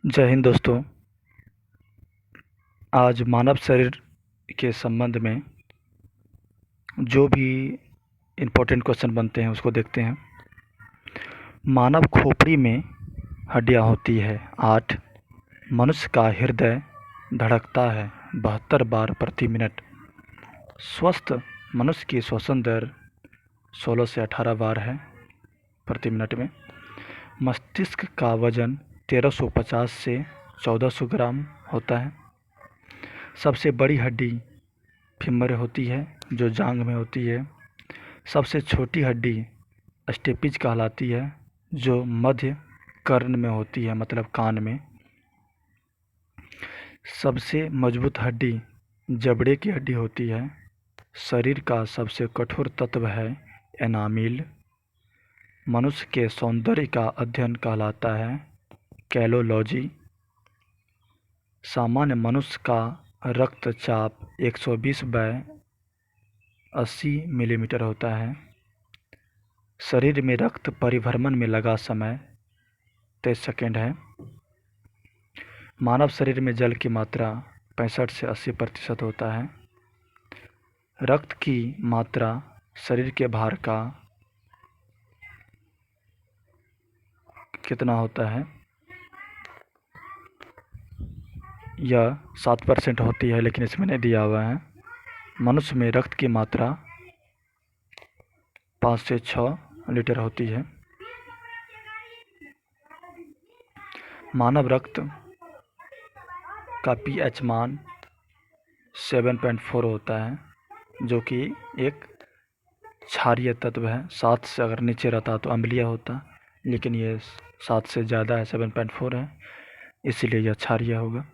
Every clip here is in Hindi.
जय हिंद दोस्तों। आज मानव शरीर के संबंध में जो भी इम्पोर्टेंट क्वेश्चन बनते हैं उसको देखते हैं। मानव खोपड़ी में हड्डियां होती है 8। मनुष्य का हृदय धड़कता है 72 बार प्रति मिनट। स्वस्थ मनुष्य की श्वसन दर 16 से 18 बार है प्रति मिनट में। मस्तिष्क का वजन 1350 से 1400 ग्राम होता है। सबसे बड़ी हड्डी फीमर होती है जो जांघ में होती है। सबसे छोटी हड्डी स्टेपिज कहलाती है जो मध्य कर्ण में होती है, मतलब कान में। सबसे मजबूत हड्डी जबड़े की हड्डी होती है। शरीर का सबसे कठोर तत्व है एनामिल। मनुष्य के सौंदर्य का अध्ययन कहलाता है कैलोलॉजी। सामान्य मनुष्य का रक्तचाप 120/80 मिलीमीटर होता है। शरीर में रक्त परिभ्रमण में लगा समय 23 सेकेंड है। मानव शरीर में जल की मात्रा 65 से 80% होता है। रक्त की मात्रा शरीर के भार का कितना होता है? यह 7% होती है, लेकिन इसमें नहीं दिया हुआ है। मनुष्य में रक्त की मात्रा 5 से 6 लीटर होती है। मानव रक्त का पीएच मान 7.4 होता है, जो कि एक क्षारीय तत्व है। 7 से अगर नीचे रहता तो अम्लीय होता, लेकिन ये 7 से ज़्यादा है, 7.4 है, इसीलिए यह क्षारीय होगा।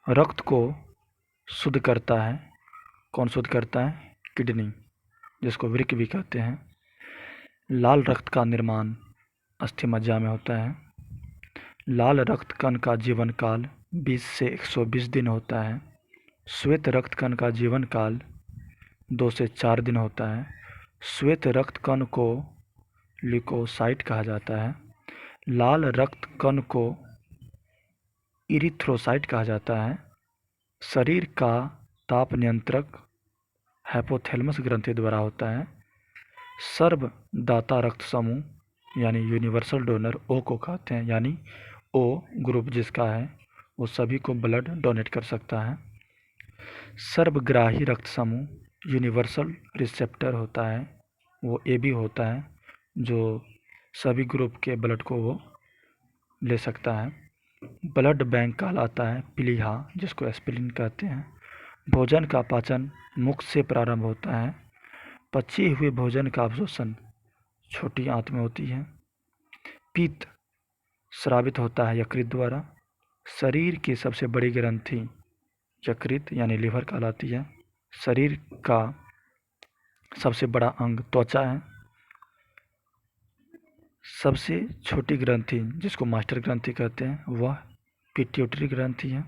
रक्त को शुद्ध करता है, कौन शुद्ध करता है? किडनी, जिसको वृक्क भी कहते हैं। लाल रक्त का निर्माण अस्थि मज्जा में होता है। लाल रक्त कण का जीवन काल 20 से 120 दिन होता है। श्वेत रक्त कण का जीवन काल 2 से 4 दिन होता है। श्वेत रक्त कण को ल्यूकोसाइट कहा जाता है। लाल रक्त कण को इरिथ्रोसाइट कहा जाता है। शरीर का ताप नियंत्रक हाइपोथैलेमस ग्रंथि द्वारा होता है। सर्वदाता रक्त समूह यानी यूनिवर्सल डोनर ओ को कहते हैं, यानी ओ ग्रुप जिसका है वो सभी को ब्लड डोनेट कर सकता है। सर्वग्राही रक्त समूह यूनिवर्सल रिसेप्टर होता है, वो ए बी होता है, जो सभी ग्रुप के ब्लड को वो ले सकता है। ब्लड बैंक कहलाता है प्लीहा, जिसको एस्पिरिन कहते हैं। भोजन का पाचन मुख से प्रारंभ होता है। पचे हुए भोजन का अवशोषण छोटी आंत में होती है। पित्त स्रावित होता है यकृत द्वारा। शरीर की सबसे बड़ी ग्रंथि यकृत यानी लीवर कहलाती है। शरीर का सबसे बड़ा अंग त्वचा है। सबसे छोटी ग्रंथि, जिसको मास्टर ग्रंथि कहते हैं, वह पिट्यूटरी ग्रंथि है।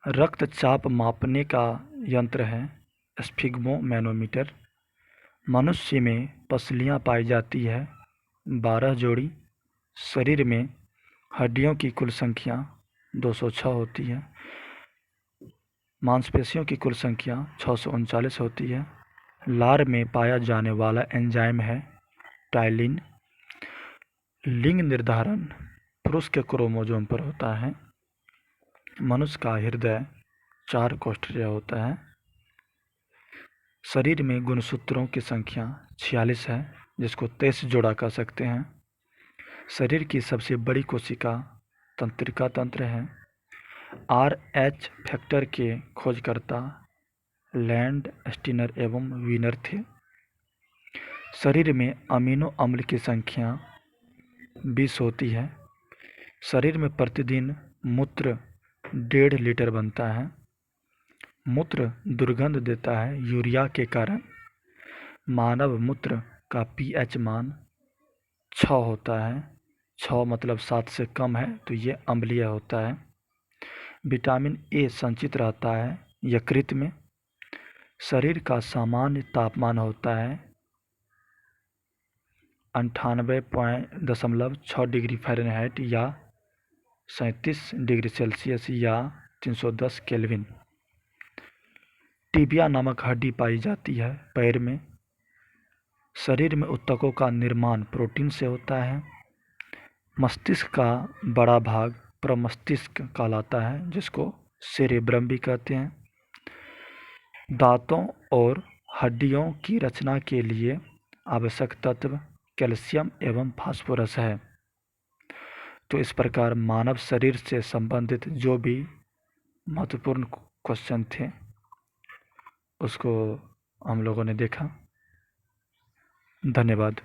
रक्तचाप मापने का यंत्र है स्फिग्मोमैनोमीटर। मनुष्य में पसलियाँ पाई जाती है 12 जोड़ी। शरीर में हड्डियों की कुल संख्या 206 होती है। मांसपेशियों की कुल संख्या 639 होती है। लार में पाया जाने वाला एंजाइम है टाइलिन। लिंग निर्धारण पुरुष के क्रोमोसोम पर होता है। मनुष्य का हृदय 4 कोष्ठीय होता है। शरीर में गुणसूत्रों की संख्या 46 है, जिसको 23 जोड़ा कह सकते हैं। शरीर की सबसे बड़ी कोशिका तंत्रिका तंत्र है। RH फैक्टर के खोजकर्ता लैंड स्टीनर एवं वीनर थे। शरीर में अमीनो अम्ल की संख्या 20 होती है। शरीर में प्रतिदिन मूत्र 1.5 लीटर बनता है। मूत्र दुर्गंध देता है यूरिया के कारण। मानव मूत्र का पीएच मान 6 होता है। 6 मतलब 7 से कम है तो ये अम्लीय होता है। विटामिन ए संचित रहता है यकृत में। शरीर का सामान्य तापमान होता है 98.6 डिग्री फ़ारेनहाइट या 37 डिग्री सेल्सियस या 310 केल्विन। टिबिया नामक हड्डी पाई जाती है पैर में। शरीर में ऊतकों का निर्माण प्रोटीन से होता है। मस्तिष्क का बड़ा भाग प्रमस्तिष्क कहलाता है, जिसको सेरेब्रम भी कहते हैं। दांतों और हड्डियों की रचना के लिए आवश्यक तत्व कैल्शियम एवं फास्फोरस है। तो इस प्रकार मानव शरीर से संबंधित जो भी महत्वपूर्ण क्वेश्चन थे उसको हम लोगों ने देखा। धन्यवाद।